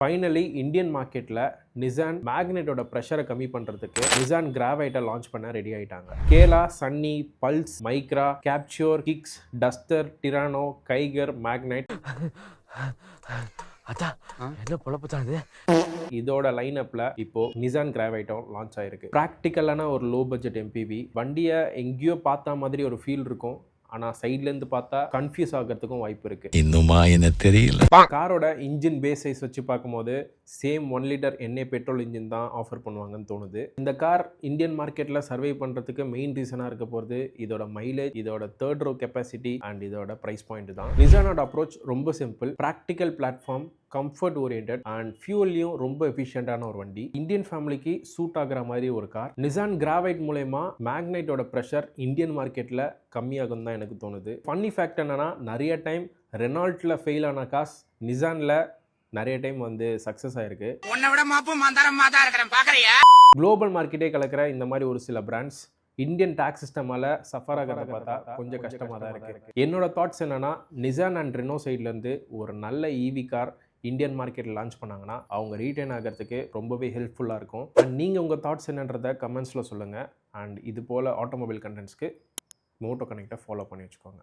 Finally Indian மார்க்கெட்டில் Nissan மேக்னெட்டோட ப்ரெஷரை கம்மி பண்ணுறதுக்கு நிசான் கிராவைட்டை லான்ச் பண்ண ரெடி ஆகிட்டாங்க. கேலா, Sunny, Pulse, Micra, Kaptur, Kicks, Duster, Terrano, Kiger, Magnite என்ன பொழப்புத்தாது. இதோட லைனப்ல இப்போ நிசான் கிராவைட்டும் லான்ச் ஆயிருக்கு. ப்ராக்டிக்கலான ஒரு லோ பட்ஜெட் எம்பிவி. வண்டியை எங்கேயோ பார்த்த மாதிரி ஒரு ஃபீல் இருக்கும். ஆனால் சைட்லேருந்து பார்த்தா கன்ஃபியூஸ் ஆகிறதுக்கும் வாய்ப்பு இருக்கு. இன்னுமா என்ன தெரியல. காரோட இன்ஜின் பேஸ் சைஸ் வச்சு பார்க்கும்போது சேம் 1 லிட்டர் எண்ணெய் பெட்ரோல் இன்ஜின் தான் ஆஃபர் பண்ணுவாங்கன்னு தோணுது. இந்த கார் இந்தியன் மார்க்கெட்டில் சர்வை பண்ணுறதுக்கு மெயின் ரீசனாக இருக்க போகிறது இதோட மைலேஜ், இதோட தேர்ட் ரோ கெப்பாசிட்டி அண்ட் இதோட ப்ரைஸ் பாயிண்ட் தான். நிசானோட அப்ரோச் ரொம்ப simple. Practical platform, comfort oriented and ஃபியூல்லையும் ரொம்ப எஃபிஷியண்டான ஒரு வண்டி. இந்தியன் ஃபேமிலிக்கு சூட் ஆகிற மாதிரி ஒரு கார். நிசான் கிராவைட் மூலமா மேக்னைட்டோட ப்ரெஷர் இந்தியன் மார்க்கெட்டில் கம்மியாகும் தான் எனக்கு தோணுது. ஃபன்னி ஃபேக்ட் என்னன்னா, நிறைய டைம் ரெனால்ட்டில் ஃபெயில் ஆன காஸ் நிசானில் நிறைய டைம் வந்து சக்ஸஸ் ஆயிருக்கு. குளோபல் மார்க்கெட்டே கலக்கிற இந்த மாதிரி ஒரு சில பிராண்ட்ஸ் இந்தியன் டாக்ஸ் சிஸ்டமால சஃபர் ஆகிறத பார்த்தா கொஞ்சம் கஷ்டமாக தான் இருக்கு. என்னோட தாட்ஸ் என்னன்னா, நிசான் அண்ட் ரெனோ சைட்லேருந்து ஒரு நல்ல ஈவி கார் இந்தியன் மார்க்கெட்டில் லான்ச் பண்ணாங்கன்னா அவங்க ரீட்டைன் ஆகிறதுக்கு ரொம்பவே ஹெல்ப்ஃபுல்லாக இருக்கும். அண்ட் நீங்கள் உங்கள் தாட்ஸ் என்னன்றதை கமெண்ட்ஸில் சொல்லுங்கள். அண்ட் இது போல் ஆட்டோமொபைல் கண்டென்ட்ஸ்க்கு மோட்டோ கனெக்டை ஃபாலோ பண்ணி வச்சுக்கோங்க.